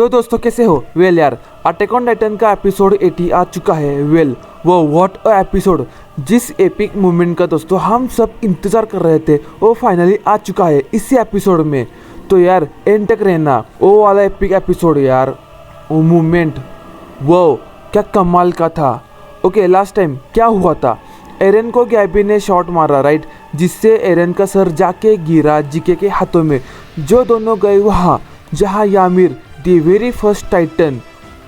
तो दोस्तों कैसे हो? वेल यार, अटैक ऑन टाइटन का एपिसोड 80 आ चुका है। वेल वो व्हाट अ एपिसोड, जिस एपिक मोमेंट का दोस्तों हम सब इंतजार कर रहे थे वो फाइनली आ चुका है इसी एपिसोड में। तो यार एंड तक रहना, वो वाला एपिक एपिसोड यार, वो मोमेंट वो क्या कमाल का था। ओके, लास्ट टाइम क्या हुआ था, एरन को गैबी ने शॉट मारा राइट, जिससे एरन का सर जाके गिरा जीके के हाथों में। जो दोनों गए वहाँ जहाँ यामिर दी वेरी फर्स्ट टाइटन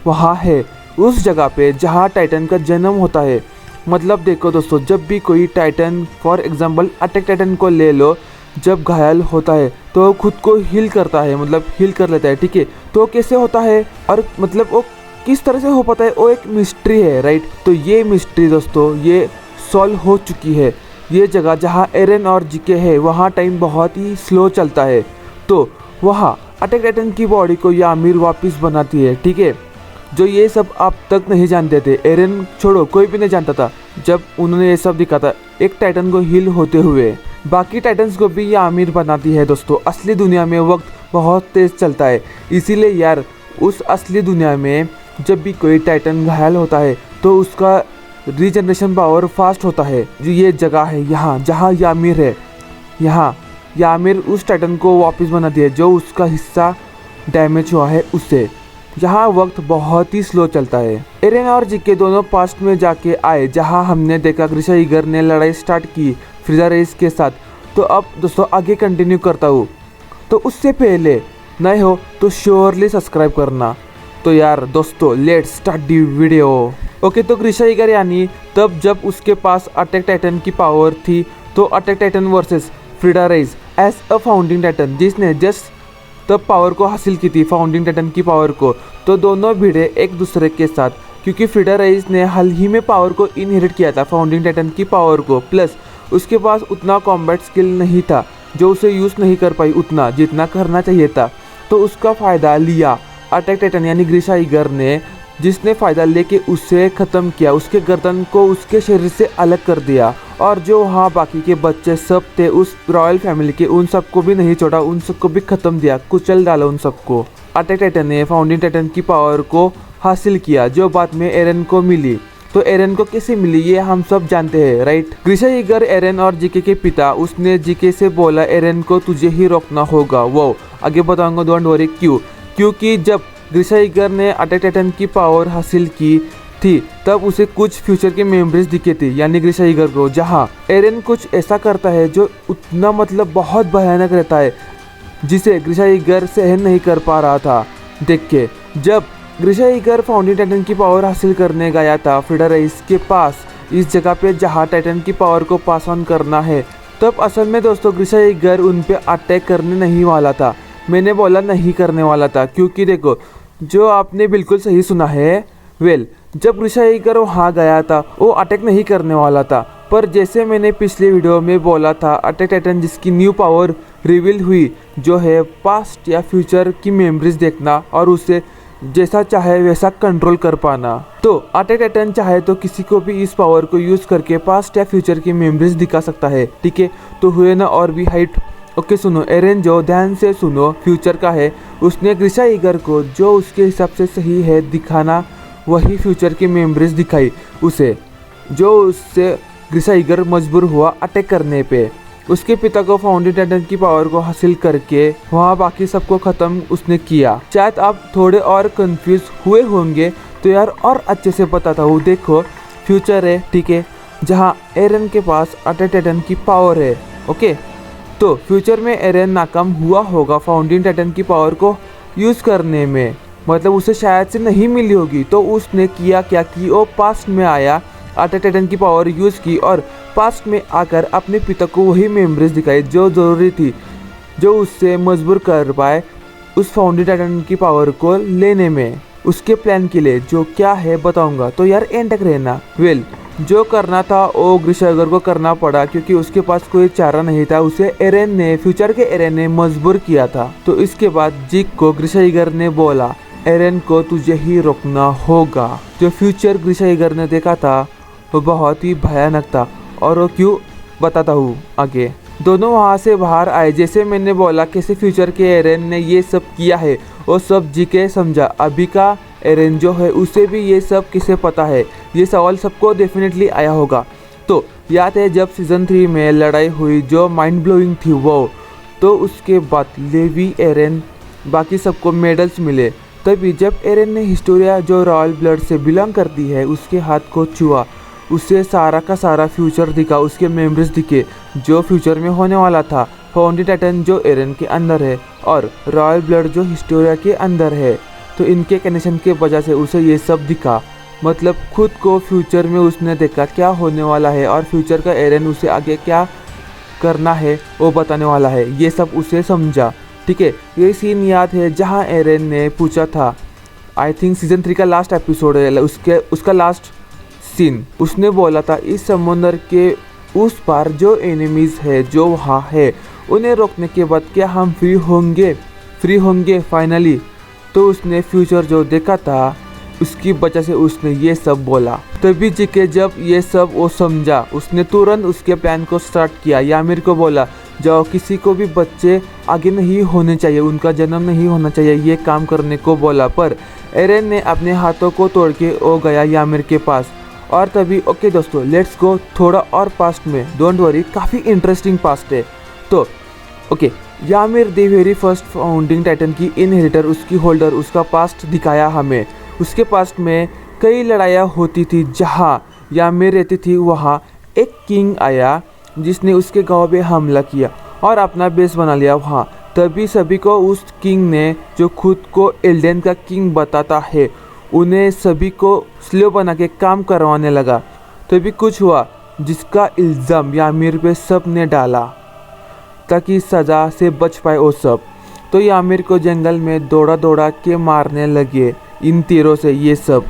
वहाँ है, उस जगह पे जहाँ टाइटन का जन्म होता है। मतलब देखो दोस्तों, जब भी कोई Titan for example attack Titan को ले लो, जब घायल होता है तो खुद को हील करता है, मतलब हील कर लेता है, ठीक है। तो कैसे होता है और मतलब वो किस तरह से हो पाता है, वो एक मिस्ट्री है राइट। तो ये मिस्ट्री दोस्तों ये सॉल्व हो चुकी है। ये जगह जहाँ एरन और जीके है वहाँ टाइम बहुत ही स्लो चलता है। तो वहाँ अटैक टाइटन की बॉडी को यामिर वापस बनाती है, ठीक है। जो ये सब आप तक नहीं जानते थे, एरन छोड़ो कोई भी नहीं जानता था जब उन्होंने ये सब दिखा था एक टाइटन को हील होते हुए। बाकी टाइटन्स को भी यामिर बनाती है दोस्तों। असली दुनिया में वक्त बहुत तेज़ चलता है, इसीलिए यार उस असली दुनिया में जब भी कोई टाइटन घायल होता है तो उसका रीजनरेशन पावर फास्ट होता है। जो ये जगह है यहाँ जहाँ यामिर है, यहाँ यामिर उस टाइटन को वापस बनाती है जो उसका हिस्सा डैमेज हुआ है उससे। यहाँ वक्त बहुत ही स्लो चलता है। एरन और जीके दोनों पास्ट में जाके आए जहाँ हमने देखा ग्रिशा ईगर ने लड़ाई स्टार्ट की फ्रीजा रेस के साथ। तो अब दोस्तों आगे कंटिन्यू करता हूँ। तो उससे पहले नए हो तो श्योरली सब्सक्राइब करना। तो यार दोस्तों let's start the video. Okay, तो ग्रिशा ईगर यानी तब जब उसके पास अटैक टाइटन की पावर थी, तो Attack Titan versus Frieda Reiss as a Founding Titan, जिसने जस्ट तब पावर को हासिल की थी, फाउंडिंग टाइटन की पावर को। तो दोनों भिड़े एक दूसरे के साथ, क्योंकि फ्रीजा रेस ने हाल ही में पावर को इनहेरिट किया था, फाउंडिंग टाइटन की पावर को। प्लस उसके पास उतना कॉम्बैट स्किल नहीं था, जो उसे यूज़ नहीं कर पाई उतना जितना करना चाहिए था। तो उसका फ़ायदा लिया अटैक टाइटन यानी ग्रिशा ईगर ने, जिसने फ़ायदा लेके उसे ख़त्म किया, उसके गर्दन को उसके शरीर से अलग कर दिया। और जो वहाँ बाकी के बच्चे सब थे उस रॉयल फैमिली के, उन सबको भी नहीं छोड़ा, उन सबको भी ख़त्म दिया, कुचल डाला उन सबको। अटैक टाइटन ने फाउंडिंग टाइटन की पावर को हासिल किया, जो बाद में एरन को मिली। तो एरन को कैसे मिली ये हम सब जानते हैं राइट। ग्रिशा ईगर एरन और जीके के पिता, उसने जीके से बोला एरन को तुझे ही रोकना होगा। वो आगे बताऊंगा, डोंट वरी। क्यों? क्योंकि जब ग्रिशा ईगर ने अटैक टाइटन की पावर हासिल की थी तब उसे कुछ फ्यूचर के मेमोरीज दिखे थे, यानी ग्रिशा ईगर को, जहाँ एरन कुछ ऐसा करता है जो उतना मतलब बहुत भयानक रहता है, जिसे ग्रिशा ईगर सहन नहीं कर पा रहा था देख के। जब ग्रिशा ईगर फाउंडिंग टाइटन की पावर हासिल करने गया था फ्रीजा रेस के पास, इस जगह पे जहाँ टाइटन की पावर को पास ऑन करना है, तब असल में दोस्तों ग्रिशा ईगर उन पे अटैक करने नहीं वाला था। मैंने बोला नहीं करने वाला था, क्योंकि देखो जो आपने बिल्कुल सही सुना है। वेल जब ग्रिशा ईगर वहाँ गया था वो अटैक नहीं करने वाला था, पर जैसे मैंने पिछले वीडियो में बोला था, अटैक टाइटन जिसकी न्यू पावर रिवील हुई, जो है पास्ट या फ्यूचर की मेमोरीज देखना और उसे जैसा चाहे वैसा कंट्रोल कर पाना। तो अटैक टाइटन चाहे तो किसी को भी इस पावर को यूज करके पास्ट या फ्यूचर की मेमोरीज दिखा सकता है, ठीक है। तो हुए ना और भी हाइट। ओके सुनो, एरन जो ध्यान से सुनो फ्यूचर का है, उसने ग्रिशा ईगर को जो उसके हिसाब से सही है दिखाना, वही फ्यूचर की मेमोरीज दिखाई उसे, जो उससे ग्रिशा ईगर मजबूर हुआ अटैक करने पे। उसके पिता को फाउंडिंग टाइटन की पावर को हासिल करके वहाँ बाकी सबको ख़त्म उसने किया। शायद आप थोड़े और कंफ्यूज हुए होंगे, तो यार और अच्छे से बताता हूँ। देखो फ्यूचर है, ठीक है, जहाँ एरन के पास अटैक टाइटन की पावर है। ओके, तो फ्यूचर में एरन नाकाम हुआ होगा फाउंडिंग टाइटन की पावर को यूज़ करने में, मतलब उसे शायद से नहीं मिली होगी। तो उसने किया क्या कि वो पास्ट में आया, अटैक टाइटन की पावर यूज़ की और पास्ट में आकर अपने पिता को वही मेमोरीज दिखाई जो ज़रूरी थी, जो उससे मजबूर कर पाए उस फाउंडिंग टाइटन की पावर को लेने में। उसके प्लान के लिए जो क्या है बताऊंगा, तो यार एंड तक रहना। वेल जो करना था वो ग्रिशा ईगर को करना पड़ा, क्योंकि उसके पास कोई चारा नहीं था, उसे एरन ने, फ्यूचर के एरन ने मजबूर किया था। तो इसके बाद जीक को ग्रिशा ईगर ने बोला एरन को तुझे ही रोकना होगा। जो फ्यूचर ग्रिशा ईगर ने देखा था वो बहुत ही भयानक था, और वो क्यों बताता हूँ आगे। दोनों वहाँ से बाहर आए, जैसे मैंने बोला कैसे फ्यूचर के एरन ने ये सब किया है, वो सब जी के समझा। अभी का एरन जो है उसे भी ये सब किसे पता है, ये सवाल सबको डेफिनेटली आया होगा। तो याद है जब सीज़न 3 में लड़ाई हुई जो माइंड ब्लोइंग थी वो, तो उसके बाद लेवी, एरन, बाकी सबको मेडल्स मिले। तभी जब एरन ने हिस्टोरिया जो रॉयल ब्लड से बिलोंग करती है उसके हाथ को छुआ, उसे सारा का सारा फ्यूचर दिखा, उसके मेमोरीज दिखे जो फ्यूचर में होने वाला था। फाउंडेड टाइटन जो एरन के अंदर है और रॉयल ब्लड जो हिस्टोरिया के अंदर है, तो इनके कनेक्शन के वजह से उसे ये सब दिखा। मतलब खुद को फ्यूचर में उसने देखा क्या होने वाला है और फ्यूचर का एरन उसे आगे क्या करना है वो बताने वाला है, ये सब उसे समझा। ठीक है, ये सीन याद है जहाँ एरन ने पूछा था, आई थिंक सीज़न 3 का लास्ट एपिसोड है, उसका लास्ट सीन, उसने बोला था इस समुंदर के उस पार जो एनिमीज़ है जो वहाँ है, उन्हें रोकने के बाद क्या हम फ्री होंगे फाइनली। तो उसने फ्यूचर जो देखा था उसकी वजह से उसने ये सब बोला। तभी जीके जब ये सब वो समझा, उसने तुरंत उसके प्लान को स्टार्ट किया। यामिर को बोला जाओ, किसी को भी बच्चे आगे नहीं होने चाहिए, उनका जन्म नहीं होना चाहिए, ये काम करने को बोला। पर एरन ने अपने हाथों को तोड़ के वो गया यामिर के पास। और तभी ओके दोस्तों, लेट्स गो थोड़ा और पास्ट में, डोंट वरी, काफ़ी इंटरेस्टिंग पास्ट है। तो okay, Ymir the very first founding titan की इनहेरिटर, उसकी होल्डर, उसका पास्ट दिखाया हमें। उसके पास्ट में कई लड़ाइयाँ होती थी, जहाँ यामिर रहती थी वहाँ एक किंग आया जिसने उसके गांव पे हमला किया और अपना बेस बना लिया वहाँ। तभी सभी को उस किंग ने, जो खुद को एल्डेन का किंग बताता है, उन्हें सभी को स्लेव बना के काम करवाने लगा। तभी कुछ हुआ जिसका इल्ज़ाम यामिर पे सब ने डाला ताकि सज़ा से बच पाए वो सब। तो यामिर को जंगल में दौड़ा के मारने लगे इन तीरों से ये सब,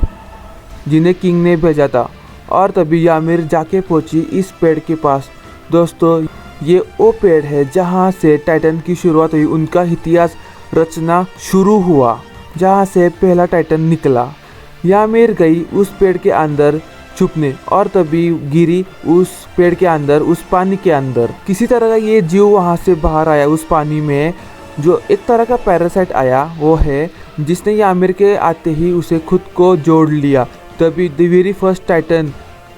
जिन्हें किंग ने भेजा था। और तभी यामिर जाके पहुंची इस पेड़ के पास। दोस्तों, ये वो पेड़ है जहाँ से टाइटन की शुरुआत हुई, उनका इतिहास रचना शुरू हुआ, जहाँ से पहला टाइटन निकला। यामिर गई उस पेड़ के अंदर छुपने और तभी गिरी उस पेड़ के अंदर, उस पानी के अंदर। किसी तरह का ये जीव वहाँ से बाहर आया उस पानी में, जो एक तरह का पैरासाइट आया, वो है जिसने यामिर के आते ही उसे खुद को जोड़ लिया। तभी द वेरी फर्स्ट टाइटन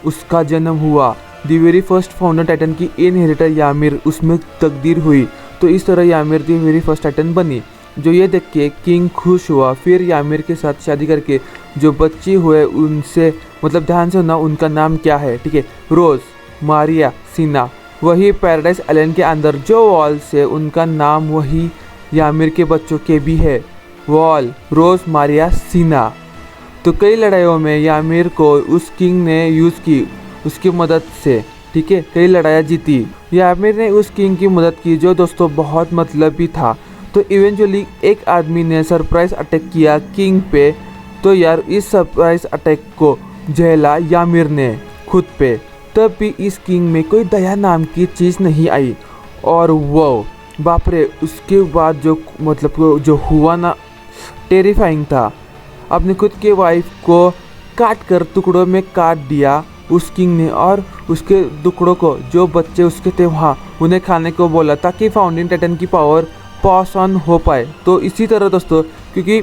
उसका जन्म हुआ। The very first founder Titan की इनहेरिटर यामिर उसमें तकदीर हुई। तो इस तरह यामिर द वेरी फर्स्ट टाइटन बनी। जो ये देख के किंग खुश हुआ। फिर यामिर के साथ शादी करके जो बच्चे हुए उनसे, मतलब ध्यान से सुनना, उनका नाम क्या है, ठीक है, रोज, मारिया, सीना। वही पैराडाइज आइलैंड के अंदर जो वॉल से, उनका नाम वही यामिर के बच्चों के भी है, वॉल, रोज, मारिया, सीना। तो कई लड़ाइयों में यामिर को उस किंग ने यूज़ की, उसकी मदद से, ठीक है, कई लड़ाइयाँ जीती। यामिर ने उस किंग की मदद की जो दोस्तों बहुत मतलबी था। तो इवेंचुअली एक आदमी ने सरप्राइज अटैक किया किंग पे। तो यार इस सरप्राइज अटैक को झेला यामिर ने खुद पे। तब भी इस किंग में कोई दया नाम की चीज़ नहीं आई। और वो बाप रे, उसके बाद जो मतलब जो हुआ ना, टेरिफाइंग था। अपने खुद के वाइफ को काट कर टुकड़ों में काट दिया उस किंग ने, और उसके टुकड़ों को जो बच्चे उसके थे वहाँ उन्हें खाने को बोला ताकि फाउंडिंग टाइटन की पावर पास ऑन हो पाए। तो इसी तरह दोस्तों, क्योंकि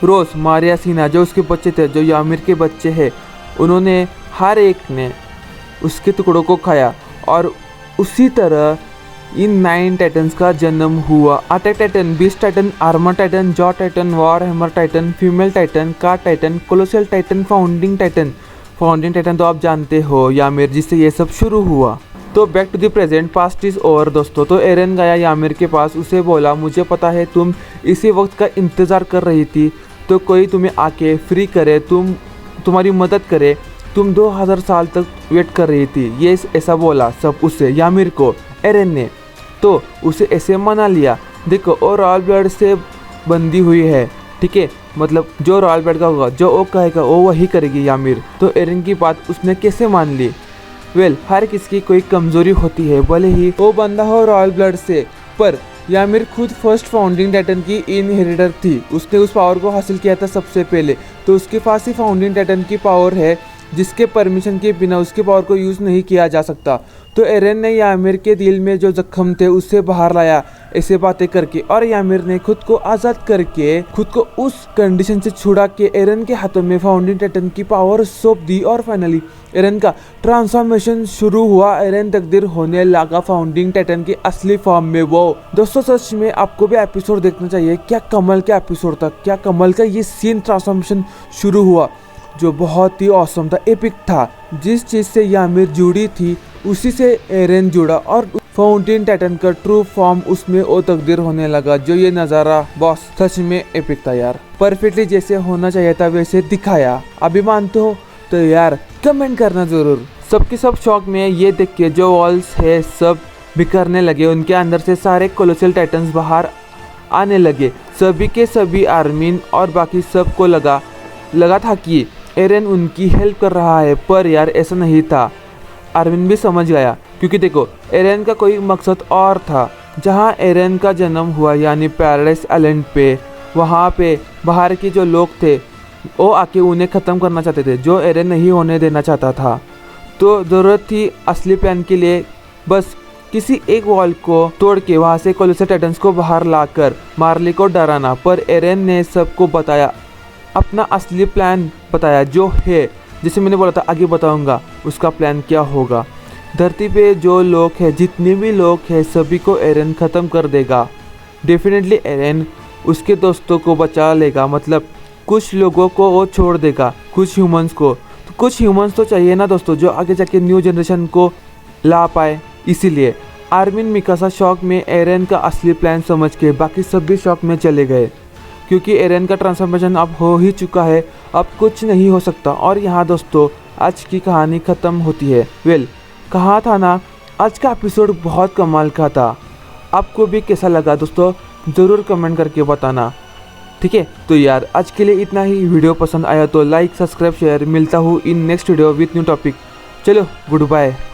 रोज, मारिया, सीना जो उसके बच्चे थे, जो यामिर के बच्चे हैं, उन्होंने हर एक ने उसके टुकड़ों को खाया। और उसी तरह इन 9 टाइटन्स का जन्म हुआ। Attack Titan, beast Titan, armour Titan, jaw Titan, war hammer Titan, female Titan, card Titan, colossal Titan, founding Titan. Founding Titan तो आप जानते हो यामिर, जिससे ये सब शुरू हुआ। तो back to the present, past is over दोस्तों। तो एरन गया यामिर के पास, उसे बोला मुझे पता है तुम इसी वक्त का इंतज़ार कर रही थी, तो कोई तुम्हें आके फ्री करे, तुम्हारी मदद करे। तुम 2000 साल तक वेट कर रही थी। ये ऐसा बोला सब उसे, यामिर को, एरन ने। तो उसे ऐसे मना लिया। देखो, वो रॉयल ब्लड से बंदी हुई है, ठीक है, मतलब जो रॉयल ब्लड का होगा, जो वो कहेगा वो वही करेगी यामिर। तो एरन की बात उसने कैसे मान ली? हर किसी की कोई कमज़ोरी होती है, भले ही वो बंदा हो रॉयल ब्लड से। पर यामिर खुद फर्स्ट फाउंडिंग टाइटन की इनहेरिटर थी, उसने उस पावर को हासिल किया था सबसे पहले। तो उसके पास ही फाउंडिंग टाइटन की पावर है जिसके परमिशन के बिना उसके पावर को यूज़ नहीं किया जा सकता। तो एरन ने यामिर के दिल में जो जख्म थे उससे बाहर लाया ऐसे बातें करके, और यामिर ने खुद को आज़ाद करके खुद को उस कंडीशन से छुड़ा के एरन के हाथों में फाउंडिंग टाइटन की पावर सौंप दी। और फाइनली एरन का ट्रांसफॉर्मेशन शुरू हुआ। एरन तकदीर होने लगा फाउंडिंग टाइटन की असली फॉर्म में। वो दोस्तों सच में आपको भी एपिसोड देखना चाहिए। क्या कमाल का एपिसोड था, क्या कमाल का ये सीन ट्रांसफॉर्मेशन शुरू हुआ जो बहुत ही औसम था, एपिक था। जिस चीज़ से यामिर जुड़ी थी उसी से एरन जुड़ा और फाउंटेन टाइटन का ट्रू फॉर्म उसमें ओ तकदीर होने लगा। जो ये नज़ारा बॉस सच में एपिक था यार, परफेक्टली जैसे होना चाहिए था वैसे दिखाया। अभी मानते हो तो यार कमेंट करना ज़रूर। सबके सब शौक में ये देख के जो वॉल्स है सब बिखरने लगे, उनके अंदर से सारे कोलोसल टाइटन्स बाहर आने लगे। सभी के सभी आर्मीन और बाकी सबको लगा था कि एरन उनकी हेल्प कर रहा है, पर यार ऐसा नहीं था। आर्मिन भी समझ गया, क्योंकि देखो एरन का कोई मकसद और था। जहाँ एरन का जन्म हुआ यानी पैराडाइज आइलैंड पे, वहाँ पे बाहर के जो लोग थे वो आके उन्हें ख़त्म करना चाहते थे, जो एरन नहीं होने देना चाहता था। तो ज़रूरत थी असली प्लान के लिए बस किसी एक वॉल को तोड़ के वहाँ से कोलोसल टाइटन्स को बाहर लाकर मार्ली को डराना। पर एरन ने सबको बताया, अपना असली प्लान बताया जो है, जैसे मैंने बोला था आगे बताऊंगा उसका प्लान क्या होगा। धरती पे जो लोग हैं, जितने भी लोग हैं, सभी को एरन ख़त्म कर देगा। डेफिनेटली एरन उसके दोस्तों को बचा लेगा, मतलब कुछ लोगों को वो छोड़ देगा, कुछ ह्यूमंस को। तो कुछ ह्यूमंस तो चाहिए ना दोस्तों, जो आगे जाके न्यू जनरेशन को ला पाए। इसीलिए आर्मिन मिकासा शॉक में एरन का असली प्लान समझ के बाकी सब भी शॉक में चले गए, क्योंकि एरन का ट्रांसफॉर्मेशन अब हो ही चुका है, अब कुछ नहीं हो सकता। और यहाँ दोस्तों आज की कहानी ख़त्म होती है। कहा था ना, आज का एपिसोड बहुत कमाल का था। आपको भी कैसा लगा दोस्तों ज़रूर कमेंट करके बताना, ठीक है। तो यार आज के लिए इतना ही। वीडियो पसंद आया तो लाइक, सब्सक्राइब, शेयर। मिलता हूँ in next video with new topic. चलो गुड बाय।